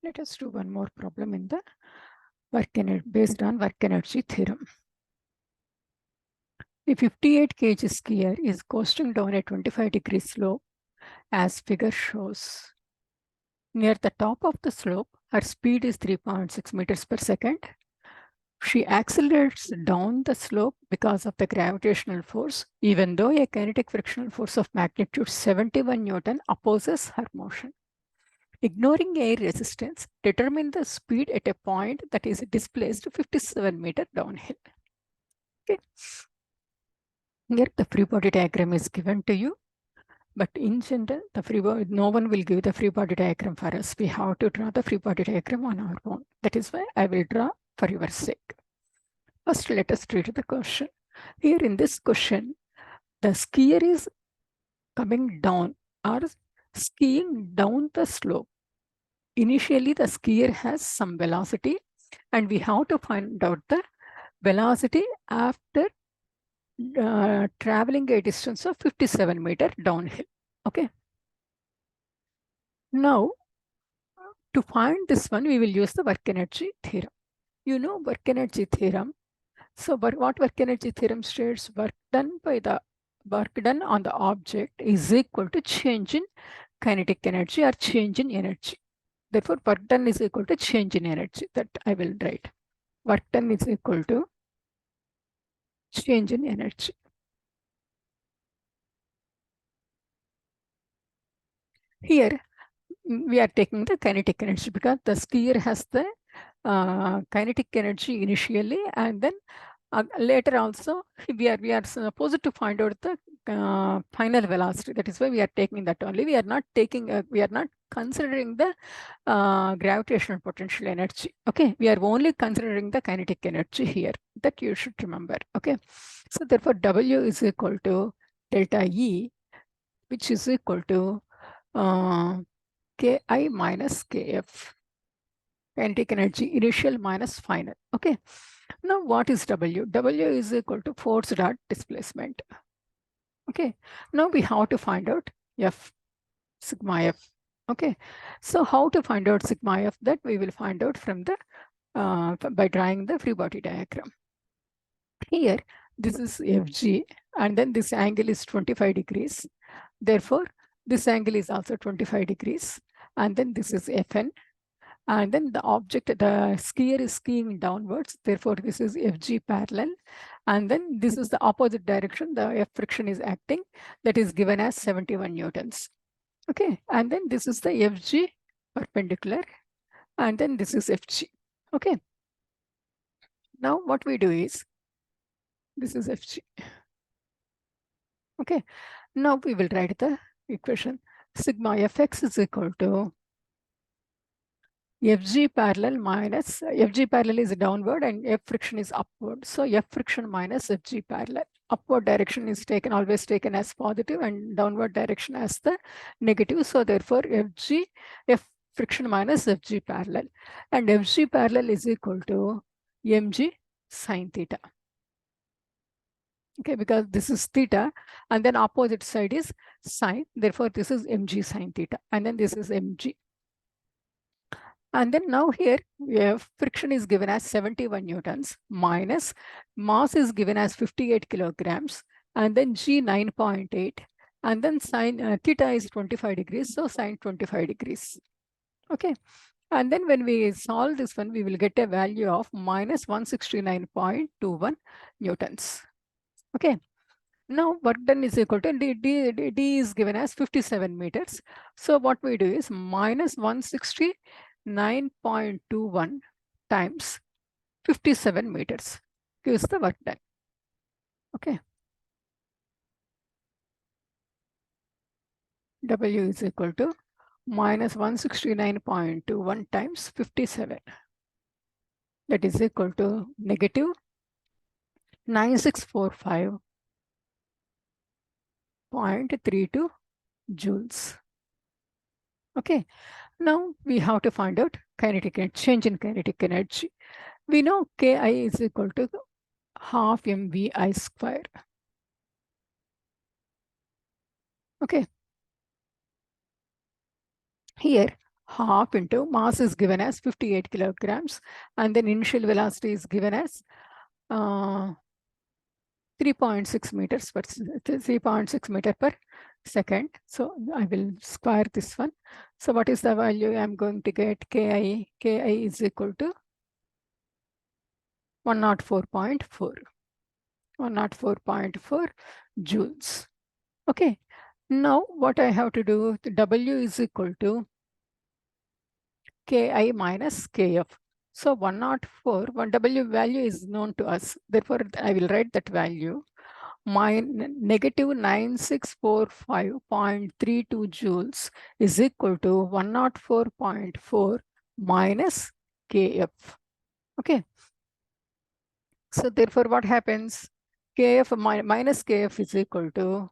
Let us do one more problem in the based on work energy theorem. The 58 kg skier is coasting down a 25-degree slope as figure shows. Near the top of the slope, her speed is 3.6 meters per second. She accelerates down the slope because of the gravitational force, even though a kinetic frictional force of magnitude 71 Newton opposes her motion. Ignoring air resistance, determine the speed at a point that is displaced 57 meters downhill. Okay. Here the free body diagram is given to you, but in general, no one will give the free body diagram for us. We have to draw the free body diagram on our own. That is why I will draw for your sake. First, let us read the question. Here in this question, the skier is coming down or skiing down the slope. Initially, the skier has some velocity, and we have to find out the velocity after traveling a distance of 57 meters downhill. Okay. Now, to find this one, we will use the work energy theorem. You know work energy theorem. So, what work energy theorem states? Work done on the object is equal to change in kinetic energy or change in energy. Therefore, work done is equal to change in energy. That I will write. Work done is equal to change in energy. Here, we are taking the kinetic energy because the skier has the kinetic energy initially, and then later also we are supposed to find out the final velocity. That is why we are taking that only. We are not considering the gravitational potential energy. Okay, we are only considering the kinetic energy here. That you should remember. Okay, so therefore W is equal to delta E, which is equal to Ki minus Kf. Kinetic energy initial minus final. Okay. Now what is W? W is equal to force dot displacement. Okay. Now we have to find out F, sigma F. Okay. So how to find out sigma F? That we will find out from the by drawing the free body diagram. Here, this is Fg, and then this angle is 25 degrees. Therefore, this angle is also 25 degrees. And then this is Fn. And then the skier is skiing downwards. Therefore, this is Fg parallel. And then this is the opposite direction. The F friction is acting. That is given as 71 Newtons. Okay. And then this is the Fg perpendicular. And then this is Fg. Okay. Now what we do is, this is Fg. Okay. Now we will write the equation. Sigma Fx is equal to Fg parallel minus, Fg parallel is downward and F friction is upward. So F friction minus Fg parallel. Upward direction is always taken as positive and downward direction as the negative. So therefore F friction minus Fg parallel. And Fg parallel is equal to mg sine theta. Okay, because this is theta and then opposite side is sine. Therefore, this is mg sine theta. And then this is mg. And then now here we have friction is given as 71 Newtons minus mass is given as 58 kilograms and then G 9.8 and then sine theta is 25 degrees. So sine 25 degrees. Okay. And then when we solve this one, we will get a value of minus 169.21 Newtons. Okay. Now work done is equal to D is given as 57 meters. So what we do is minus 169.21 times 57 meters gives the work done. Okay. W is equal to minus 169.21 times 57. That is equal to negative 9645.32 joules. Okay. Now we have to find out change in kinetic energy. We know Ki is equal to half mvi square. Okay. Here, half into mass is given as 58 kilograms, and then initial velocity is given as 3.6 meters per 3.6 meter per second. So I will square this one. So what is the value I'm going to get? Ki is equal to 104.4. 104.4 joules. Okay. Now what I have to do, the W is equal to Ki minus Kf. So 104, one W value is known to us. Therefore, I will write that value. Negative 9645.32 joules is equal to 104.4 minus Kf. Okay. So therefore, what happens? Kf minus Kf is equal to,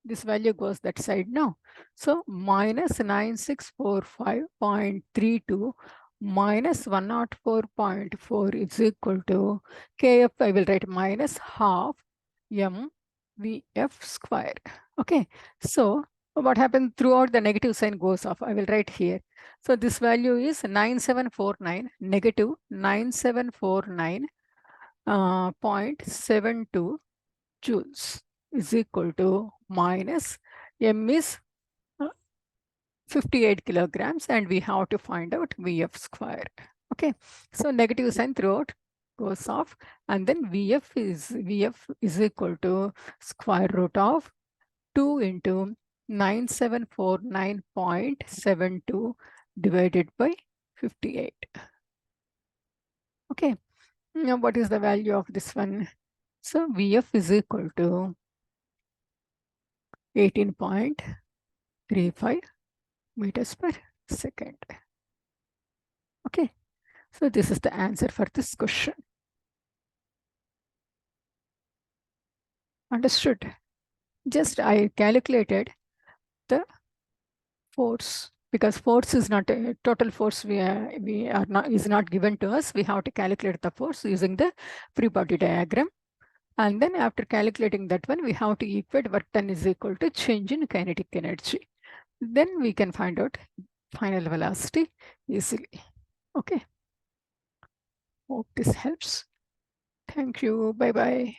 this value goes that side now. So minus 9645.32 minus 104.4 is equal to Kf, I will write minus half mvf square. Okay, so what happens throughout, the negative sign goes off. I will write here. So this value is 9749, negative 9749.72 joules is equal to minus m is 58 kilograms, and we have to find out Vf square. Okay, so negative sign throughout goes off, and then Vf is equal to square root of 2 into 9749.72 divided by 58. Okay, now what is the value of this one? So Vf is equal to 18.35 meters per second. Okay, so this is the answer for this question. Understood? Just I calculated the force, because force is not a total force, we are not, is not given to us. We have to calculate the force using the free body diagram. And then after calculating that one, we have to equate work done is equal to change in kinetic energy. Then we can find out final velocity easily. Okay. Hope this helps. Thank you. Bye-bye.